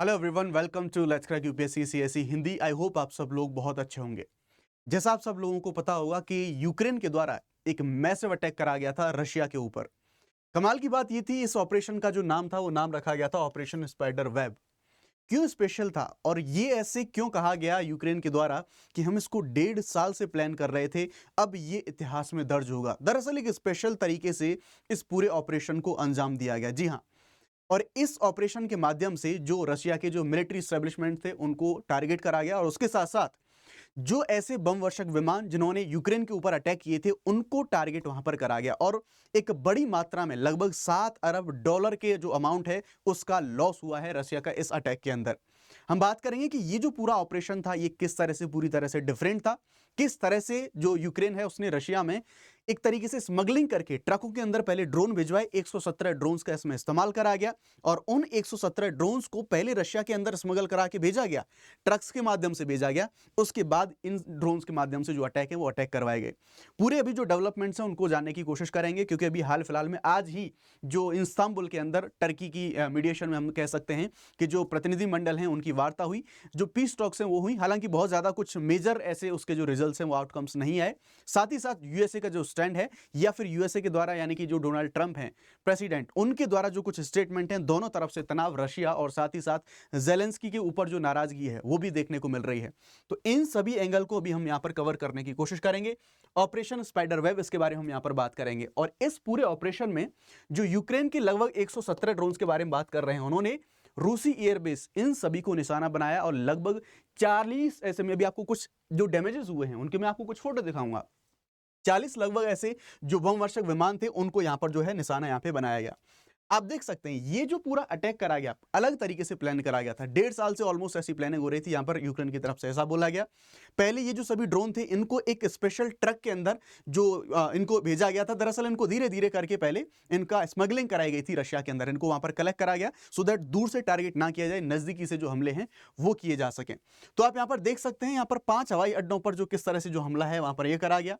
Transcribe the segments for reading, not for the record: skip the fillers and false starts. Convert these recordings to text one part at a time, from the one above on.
Hello everyone, welcome to let's crack UPSC CSE Hindi. I hope आप सब लोग बहुत अच्छे होंगे। जैसा आप सब लोगों को पता होगा कि यूक्रेन के द्वारा एक मैसिव अटैक करा गया था रशिया के ऊपर। कमाल की बात यह थी, इस ऑपरेशन का जो नाम था वो नाम रखा गया था ऑपरेशन स्पाइडर वेब। क्यों स्पेशल था और ये ऐसे क्यों कहा गया यूक्रेन के द्वारा कि हम इसको 1.5 साल से प्लान कर रहे थे, अब ये इतिहास में दर्ज होगा। दरअसल एक स्पेशल तरीके से इस पूरे ऑपरेशन को अंजाम दिया गया। जी हाँ, और इस ऑपरेशन के माध्यम से जो रशिया के जो मिलिट्री एस्टेब्लिशमेंट थे उनको टारगेट करा गया, और उसके साथ साथ जो ऐसे बम वर्षक विमान जिन्होंने यूक्रेन के ऊपर अटैक किए थे उनको टारगेट वहां पर करा गया। और एक बड़ी मात्रा में लगभग $7 अरब के जो अमाउंट है उसका लॉस हुआ है रशिया का इस अटैक के अंदर। हम बात करेंगे कि ये जो पूरा ऑपरेशन था ये किस तरह से पूरी तरह से डिफरेंट था, किस तरह से जो यूक्रेन है उसने रशिया में एक तरीके से स्मगलिंग करके ट्रकों के अंदर पहले ड्रोन भिजवाए। 117 ड्रोन्स का इसमें इस्तेमाल करा गया और उन 117 ड्रोन्स को पहले रशिया के अंदर स्मगल करा के भेजा गया, ट्रक्स के माध्यम से भेजा गया। उसके बाद इन ड्रोन्स के माध्यम से जो अटैक है वो अटैक करवाए गए। पूरे अभी जो डेवलपमेंट्स हैं उनको जानने की कोशिश करेंगे, क्योंकि अभी हाल फिलहाल में आज ही जो इस्तांबुल के अंदर टर्की की मीडिएशन में हम कह सकते हैं कि जो प्रतिनिधि मंडल हैं उनकी वार्ता हुई, जो पीस टॉक्स हैं वो हुई। हालांकि बहुत ज्यादा कुछ मेजर ऐसे उसके जो रिजल्ट्स हैं वो आउटकम्स नहीं आए। साथ ही साथ यूएसए का जो स्टैंड है या फिर यूएसए के द्वारा यानी कि जो डोनाल्ड ट्रंप हैं प्रेसिडेंट, उनके द्वारा जो कुछ स्टेटमेंट हैं, दोनों तरफ से तनाव रशिया और साथ ही साथ जेलेंस्की के ऊपर जो नाराजगी है वो भी देखने को मिल रही है। तो इन सभी एंगल को अभी हम यहां पर कवर करने की कोशिश करेंगे। ऑपरेशन स्पाइडर वेब, इसके बारे में हम यहां पर बात करेंगे। और इस पूरे ऑपरेशन में जो यूक्रेन के लगभग 117 ड्रोन्स के बारे में बात कर रहे हैं, उन्होंने रूसी एयरबेस इन सभी को निशाना बनाया और लगभग 40 ऐसे में, अभी आपको कुछ जो डैमेजेस हुए हैं उनके मैं आपको कुछ फोटो दिखाऊंगा। 40 लगभग ऐसे जो बम वर्षक विमान थे उनको यहां पर जो है निशाना यहां पे बनाया गया। आप देख सकते हैं ये जो पूरा अटैक करा गया अलग तरीके से प्लान करा गया था। 1.5 साल से ऑलमोस्ट ऐसी प्लानिंग हो रही थी यहां पर यूक्रेन की तरफ से, ऐसा बोला गया। पहले ये जो सभी ड्रोन थे इनको एक स्पेशल ट्रक के अंदर जो इनको भेजा गया था, दरअसल इनको धीरे धीरे करके पहले इनका स्मगलिंग कराई गई थी रशिया के अंदर, इनको वहां पर कलेक्ट करा गया सो दैट दूर से टारगेट ना किया जाए, नजदीकी से जो हमले हैं वो किए जा सके। तो आप यहां पर देख सकते हैं, यहां पर 5 हवाई अड्डों पर जो किस तरह से जो हमला है वहां पर यह करा गया।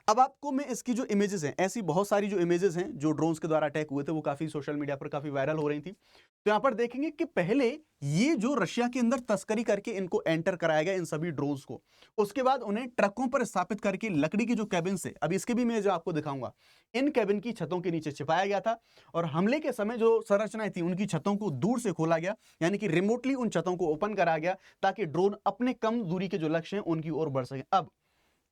अब आपको मैं इसकी जो इमेजेस हैं, ऐसी बहुत सारी जो इमेजेस हैं जो ड्रोन्स के द्वारा अटैक हुए थे वो काफी सोशल मीडिया पर काफी वायरल हो रही थी। तो यहां पर देखेंगे कि पहले ये जो रशिया के अंदर तस्करी करके इनको एंटर कराया गया इन सभी ड्रोन्स को, उसके बाद उन्हें ट्रकों पर स्थापित करके लकड़ी की जो कैबिन से, अभी इसके भी मैं जो आपको दिखाऊंगा, इन कैबिन की छतों के नीचे छिपाया गया था। और हमले के समय जो संरचनाएं थी उनकी छतों को दूर से खोला गया, यानी कि रिमोटली उन छतों को ओपन कराया गया ताकि ड्रोन अपने कम दूरी के जो लक्ष्य हैं उनकी ओर बढ़ सके। अब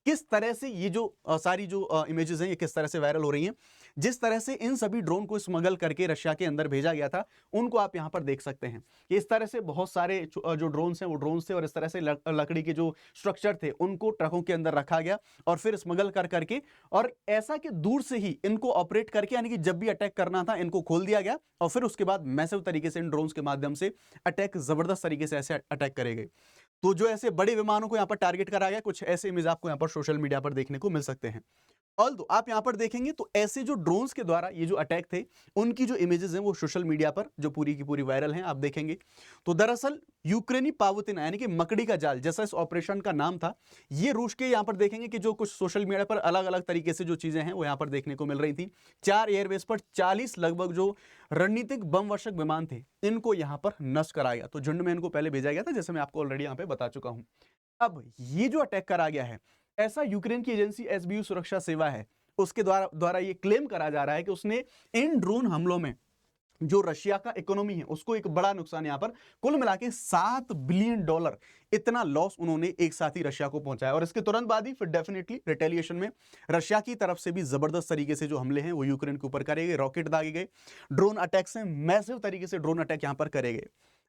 किस तरह से ये जो सारी जो इमेजेस हैं ये किस तरह से वायरल हो रही हैं, जिस तरह से इन सभी ड्रोन को स्मगल करके रशिया के अंदर भेजा गया था उनको आप यहां पर देख सकते हैं कि इस तरह से बहुत सारे जो ड्रोन्स हैं वो ड्रोन्स थे, और इस तरह से लकड़ी के जो स्ट्रक्चर थे उनको ट्रकों के अंदर रखा गया और फिर स्मगल कर करके, और ऐसा कि दूर से ही इनको ऑपरेट करके, यानी कि जब भी अटैक करना था इनको खोल दिया गया और फिर उसके बाद मैसिव तरीके से इन ड्रोन्स के माध्यम से अटैक, जबरदस्त तरीके से ऐसे अटैक करे गए। तो जो ऐसे बड़े विमानों को यहां पर टारगेट करा गया, कुछ ऐसे इमेज आपको यहां पर सोशल मीडिया पर देखने को मिल सकते हैं। ऑल्दो आप यहां पर देखेंगे तो ऐसे जो ड्रोन्स के द्वारा ये जो अटैक थे उनकी जो इमेजेस हैं वो सोशल मीडिया पर जो पूरी की पूरी वायरल हैं, आप देखेंगे। तो दरअसल यूक्रेनी पावुतिना यानी कि मकड़ी का जाल जैसा इस ऑपरेशन का नाम था, ये रूस के यहां पर देखेंगे कि जो कुछ सोशल मीडिया पर अलग अलग तरीके से जो चीजें हैं वो यहां पर देखने को मिल रही थी। 4 एयरबेस पर 40 लगभग जो रणनीतिक बम वर्षक विमान थे इनको यहां पर नष्ट कराया गया। तो झुंड में इनको पहले भेजा गया था, जैसे मैं आपको ऑलरेडी यहां पे बता चुका हूं। अब ये जो अटैक करा गया है, ऐसा यूक्रेन की एजेंसी एसबीयू सुरक्षा सेवा है उसके द्वारा ये क्लेम करा जा रहा है कि उसने इन ड्रोन हमलों में जो रशिया का इकोनॉमी है उसको एक बड़ा नुकसान, यहां पर कुल मिला के $7 बिलियन इतना लॉस उन्होंने एक साथ ही रशिया को पहुंचाया। और इसके तुरंत बाद ही फिर डेफिनेटली रिटेलिएशन में रशिया की तरफ से भी जबरदस्त तरीके से जो हमले हैं वो यूक्रेन के ऊपर करे गए, रॉकेट दागे गए, ड्रोन अटैक से मैसिव तरीके से ड्रोन अटैक यहां पर करे गए।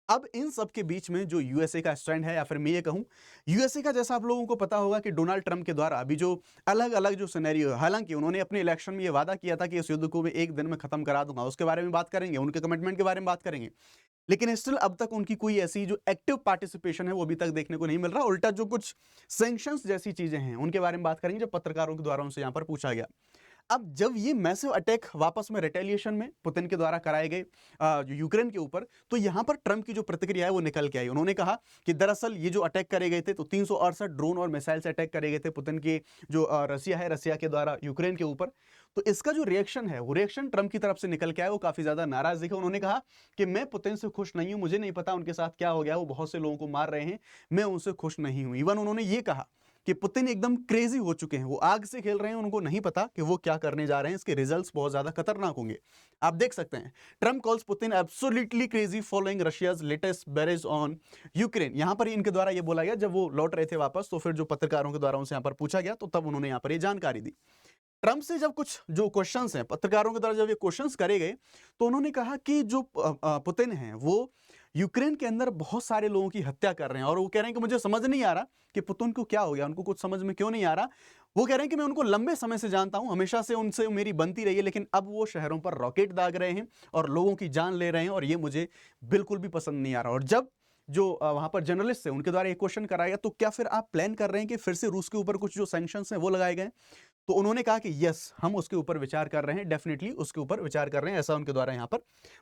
अब इन सब के बीच में जो यूएसए का स्टैंड है, या फिर मैं ये कहूं यूएसए का, जैसा आप लोगों को पता होगा कि डोनाल्ड ट्रंप के द्वारा अभी जो अलग अलग जो सिनेरियो है, हालांकि उन्होंने अपने इलेक्शन में ये वादा किया था कि इस युद्ध को मैं 1 दिन में खत्म करा दूंगा, उसके बारे में बात करेंगे, उनके कमिटमेंट के बारे में बात करेंगे। लेकिन स्टिल अब तक उनकी कोई ऐसी जो एक्टिव पार्टिसिपेशन है वो अभी तक देखने को नहीं मिल रहा। उल्टा जो कुछ सैंक्शंस जैसी चीजें हैं उनके बारे में बात करेंगे, जो पत्रकारों के द्वारा उनसे यहां पर पूछा गया। अब जब ये मैसिव अटैक वापस में रिटेलिएशन में पुतिन के द्वारा कराए गए यूक्रेन के ऊपर, तो यहां पर ट्रंप की जो प्रतिक्रिया है वो निकल के आई। उन्होंने कहा कि दरअसल ये जो अटैक करे गए थे, तो 368 ड्रोन और मिसाइल से अटैक करे गए थे पुतिन के जो रसिया के द्वारा यूक्रेन के ऊपर। तो इसका जो रिएक्शन है, वो रिएक्शन ट्रंप की तरफ से निकल के आया, वो काफी ज्यादा नाराज दिखे। उन्होंने कहा कि मैं पुतिन से खुश नहीं हूं, मुझे नहीं पता उनके साथ क्या हो गया, वो बहुत से लोगों को मार रहे हैं, मैं उनसे खुश नहीं हूं। इवन उन्होंने ये कहा कि पुतिन एकदम क्रेजी हो चुके हैं, वो आग से खेल रहे हैं, उनको नहीं पता कि वो क्या करने जा रहे हैं, इसके रिजल्ट्स बहुत ज्यादा खतरनाक होंगे। आप देख सकते हैं, Trump calls Putin absolutely crazy following Russia's latest barrage on Ukraine. यहां पर इनके द्वारा ये बोला गया, जब वो लौट रहे थे वापस, तो फिर जो पत्रकारों के द्वारा उनसे यहां पर पूछा गया, तो तब उन्होंने यहां पर ये जानकारी दी। ट्रंप से जब कुछ जो क्वेश्चंस हैं, पत्रकारों के द्वारा जब ये क्वेश्चंस करे गए, तो उन्होंने कहा कि जो पुतिन हैं वो यूक्रेन के अंदर बहुत सारे लोगों की हत्या कर रहे हैं, और वो कह रहे हैं कि मुझे समझ नहीं आ रहा कि पुतिन को क्या हो गया, उनको कुछ समझ में क्यों नहीं आ रहा। वो कह रहे हैं कि मैं उनको लंबे समय से जानता हूं, हमेशा से उनसे मेरी बनती रही है, लेकिन अब वो शहरों पर रॉकेट दाग रहे हैं और लोगों की जान ले रहे हैं, और ये मुझे बिल्कुल भी पसंद नहीं आ रहा। और जब जो वहां पर जर्नलिस्ट है उनके द्वारा एक क्वेश्चन कराया गया, तो क्या फिर आप प्लान कर रहे हैं कि फिर से रूस के ऊपर कुछ जो सैंक्शंस हैं वो लगाए गए? तो उन्होंने कहा कि यस, हम उसके ऊपर विचार कर रहे हैं, डेफिनेटली उसके ऊपर विचार कर रहे हैं, ऐसा उनके द्वारा यहां पर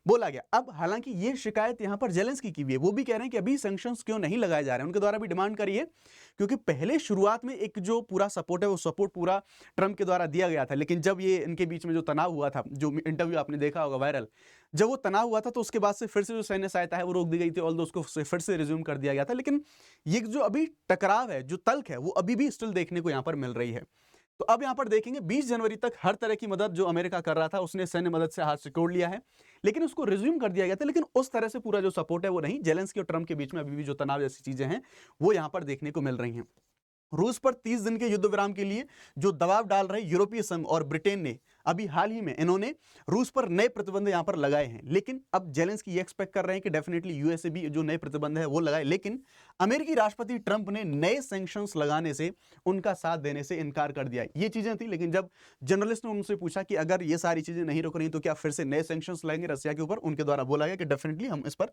बोला गया। अब हालांकि ये शिकायत यहां पर जेलेंस्की की भी है, वो भी कह रहे हैं कि अभी सैंक्शंस क्यों नहीं लगाए जा रहे हैं, उनके द्वारा भी डिमांड करी है, क्योंकि पहले शुरुआत में एक जो पूरा सपोर्ट है वो सपोर्ट पूरा ट्रंप के द्वारा दिया गया था, लेकिन जब ये इनके बीच में जो तनाव हुआ था, जो इंटरव्यू आपने देखा होगा वायरल, जब वो तनाव हुआ था, तो उसके बाद से फिर से जो सैन्य सहायता है वो रोक दी गई थी, ऑल्दो उसको फिर से रिज्यूम कर दिया गया था। लेकिन ये जो अभी टकराव है, जो तल्ख है, वो अभी भी स्टिल देखने को यहां पर मिल रही है। तो अब यहां पर देखेंगे 20 जनवरी तक हर तरह की मदद जो अमेरिका कर रहा था, उसने सैन्य मदद से हाथ सिकोड़ लिया है, लेकिन उसको रिज्यूम कर दिया गया था, लेकिन उस तरह से पूरा जो सपोर्ट है वो नहीं। जेलेंस्की और ट्रंप के बीच में अभी भी जो तनाव जैसी चीजें हैं वो यहां पर देखने को मिल रही हैं। रूस पर 30 दिन के युद्ध विराम के लिए जो दबाव डाल रहे यूरोपीय संघ और ब्रिटेन ने, अभी हाल ही में इन्होंने रूस पर नए प्रतिबंध यहां पर लगाए हैं, लेकिन अब जेलेंस्की ये एक्सपेक्ट कर रहे हैं कि डेफिनेटली यूएसए भी जो नए प्रतिबंध है वो लगाए, लेकिन अमेरिकी राष्ट्रपति ट्रंप ने नए सैंक्शंस लगाने से, उनका साथ देने से इनकार कर दिया। ये चीजें थी, लेकिन जब जर्नलिस्ट ने उनसे पूछा कि अगर ये सारी चीजें नहीं रुक रही तो क्या फिर से नए सैंक्शंस लगेंगे रसिया के ऊपर, उनके द्वारा बोला गया कि डेफिनेटली हम इस पर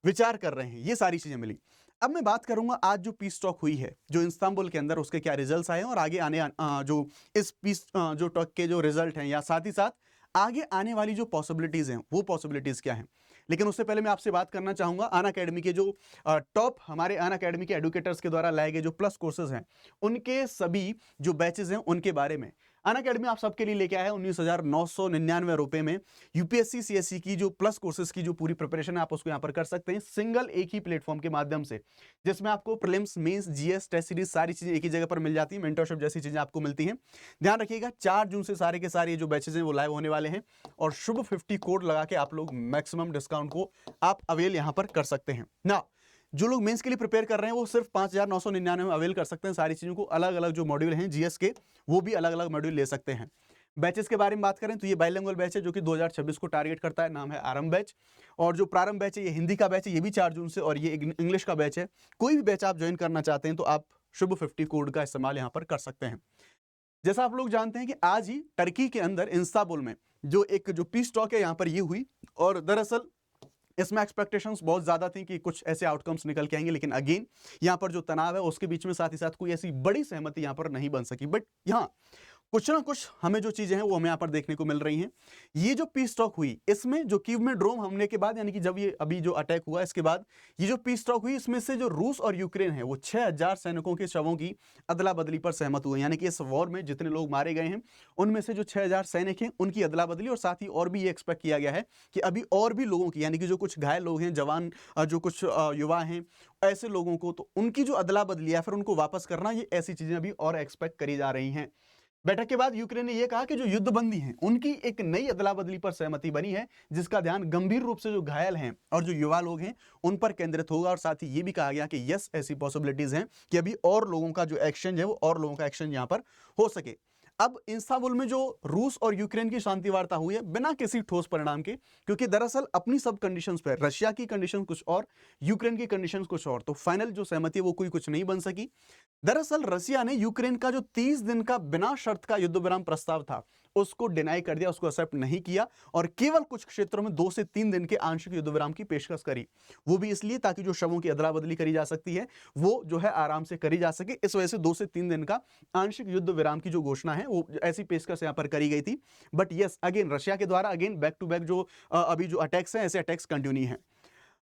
विचार कर रहे हैं। ये सारी चीजें मिली। अब मैं बात करूंगा आज जो पीस टॉक हुई है जो इस्तांबुल के अंदर, उसके क्या रिजल्ट्स आए हैं, और आगे आने जो इस पीस जो टॉक के जो रिजल्ट हैं, या साथ ही साथ आगे आने वाली जो पॉसिबिलिटीज हैं वो पॉसिबिलिटीज क्या हैं। लेकिन उससे पहले मैं आपसे बात करना चाहूंगा अन अकेडमी के जो टॉप हमारे अन अकेडमी के एडुकेटर्स के द्वारा लाए गए जो प्लस कोर्सेज हैं, उनके सभी जो बैचेज हैं उनके बारे में। अन अकेडमी आप सबके लिए लेके आया है 19,999 रुपए में यूपीएससी सीएससी की जो प्लस कोर्सेज की जो पूरी प्रिपरेशन है, आप उसको यहाँ पर कर सकते हैं सिंगल एक ही प्लेटफॉर्म के माध्यम से, जिसमें आपको prelims, mains, GS, test series सारी चीजें एक ही जगह पर मिल जाती है, मेंटरशिप जैसी चीजें आपको मिलती हैं। ध्यान रखिएगा 4 जून से सारे के सारे जो बैचेज हैं वो लाइव होने वाले हैं, और शुभ 50 कोड लगा के आप लोग मैक्सिमम डिस्काउंट को आप अवेल यहाँ पर कर सकते हैं ना। जो लोग मेंस के लिए प्रिपेयर कर रहे हैं वो सिर्फ 5,999 में अवेल कर सकते हैं सारी चीज़ों को। अलग अलग जो मॉड्यूल हैं जीएस के, वो भी अलग अलग मॉड्यूल ले सकते हैं। बैचेस के बारे में बात करें तो ये बाइलिंगुअल बैच है जो कि 2026 को टारगेट करता है, नाम है आरंभ बैच। और जो प्रारंभ बैच है ये हिंदी का बैच है, ये भी 4 जून से, और ये इंग्लिश का बैच है। कोई भी बैच आप ज्वाइन करना चाहते हैं तो आप शुभ 50 कोड का इस्तेमाल यहाँ पर कर सकते हैं। जैसा आप लोग जानते हैं कि आज ही टर्की के अंदर इस्तांबुल में जो एक जो पीस टॉक है यहाँ पर ये हुई, और दरअसल इसमें एक्सपेक्टेशंस बहुत ज्यादा थी कि कुछ ऐसे आउटकम्स निकल के आएंगे, लेकिन अगेन यहाँ पर जो तनाव है उसके बीच में साथ ही साथ कोई ऐसी बड़ी सहमति यहाँ पर नहीं बन सकी। बट यहाँ कुछ ना कुछ हमें जो चीजें हैं वो हमें यहाँ पर देखने को मिल रही हैं। ये जो पीस टॉक हुई, इसमें जो कीव में ड्रोन हमले के बाद, यानी कि जब ये अभी जो अटैक हुआ इसके बाद ये जो पीस टॉक हुई, इसमें से जो रूस और यूक्रेन है वो 6,000 सैनिकों के शवों की अदला बदली पर सहमत हुए। यानी कि इस वॉर में जितने लोग मारे गए हैं उनमें से जो 6,000 सैनिक हैं उनकी अदला बदली, और साथ ही और भी ये एक्सपेक्ट किया गया है कि अभी और भी लोगों की, यानी कि जो कुछ घायल लोग हैं, जवान जो कुछ युवा हैं, ऐसे लोगों को तो उनकी जो अदला बदली है फिर उनको वापस करना, ये ऐसी चीजें अभी और एक्सपेक्ट करी जा रही हैं। बैठक के बाद यूक्रेन ने यह कहा कि जो युद्धबंदी हैं उनकी एक नई अदला बदली पर सहमति बनी है, जिसका ध्यान गंभीर रूप से जो घायल हैं और जो युवा लोग हैं उन पर केंद्रित होगा। और साथ ही ये भी कहा गया कि यस, ऐसी पॉसिबिलिटीज हैं कि अभी और लोगों का जो एक्सचेंज है वो और लोगों का एक्सचेंज यहां पर हो सके। अब इस्तांबुल में जो रूस और यूक्रेन की शांति वार्ता हुई है बिना किसी ठोस परिणाम के, क्योंकि दरअसल अपनी सब कंडीशंस पर रशिया की कंडीशन कुछ और, यूक्रेन की कंडीशंस कुछ और, तो फाइनल जो सहमति है वो कोई कुछ नहीं बन सकी। दरअसल रसिया ने यूक्रेन का जो 30 दिन का बिना शर्त का युद्ध विराम प्रस्ताव था उसको डिनाई कर दिया, उसको एक्सेप्ट नहीं किया और केवल कुछ क्षेत्रों में 2 से 3 दिन के आंशिक युद्ध विराम की पेशकश करी। वो भी इसलिए ताकि जो शवों की अदला बदली करी जा सकती है वो जो है आराम से करी जा सके। इस वजह से 2 से 3 दिन का आंशिक युद्ध विराम की जो घोषणा है वो ऐसी पेशकश यहां पर करी गई थी। बट यस, अगेन रशिया के द्वारा अगेन बैक टू बैक जो अभी जो अटैक्स हैं, ऐसे अटैक्स कंटिन्यू हैं।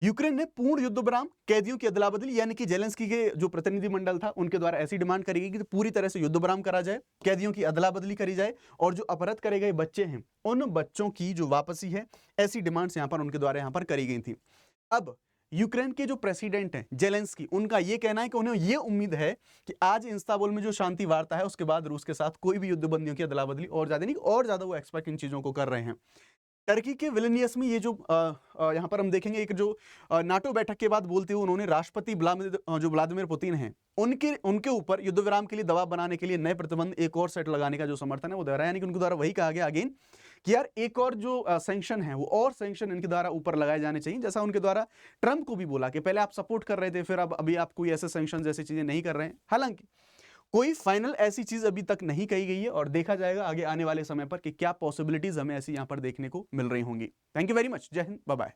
यूक्रेन ने पूर्ण युद्ध विराम, कैदियों की अदला बदली, यानी कि जेलेंस्की के जो प्रतिनिधिमंडल था उनके द्वारा ऐसी डिमांड करी गई कि पूरी तरह से युद्ध विराम करा जाए, कैदियों की अदला बदली करी जाए और जो अपहृत करे गए बच्चे हैं उन बच्चों की जो वापसी है, ऐसी डिमांड्स यहां पर उनके द्वारा यहां पर करी गई थी। अब यूक्रेन के जो प्रेसिडेंट हैं जेलेंस्की, उनका यह कहना है कि उन्हें यह उम्मीद है कि आज इस्तांबुल में जो शांति वार्ता है उसके बाद रूस के साथ कोई भी युद्ध बंदियों की अदला बदली और ज्यादा नहीं, और ज्यादा वो एक्सपेक्ट इन चीजों को कर रहे हैं। टर्की के विलिनियस में ये जो यहाँ पर हम देखेंगे एक जो नाटो बैठक के बाद बोलते हुए उन्होंने राष्ट्रपति जो व्लादिमीर पुतिन हैं उनके ऊपर युद्ध विराम के लिए दबाव बनाने के लिए नए प्रतिबंध एक और सेट लगाने का जो समर्थन है वो दे रहा है। यानी कि उनके द्वारा वही कहा गया अगेन कि यार एक और जो सैंक्शन है वो और सैंक्शन इनके द्वारा ऊपर लगाए जाने चाहिए, जैसा उनके द्वारा ट्रंप को भी बोला कि पहले आप सपोर्ट कर रहे थे, फिर अब अभी आप कोई ऐसे सैंक्शन जैसी चीजें नहीं कर रहे हैं। हालांकि कोई फाइनल ऐसी चीज अभी तक नहीं कही गई है और देखा जाएगा आगे आने वाले समय पर कि क्या पॉसिबिलिटीज हमें ऐसी यहां पर देखने को मिल रही होंगी। थैंक यू वेरी मच, जय हिंद, बाय बाय।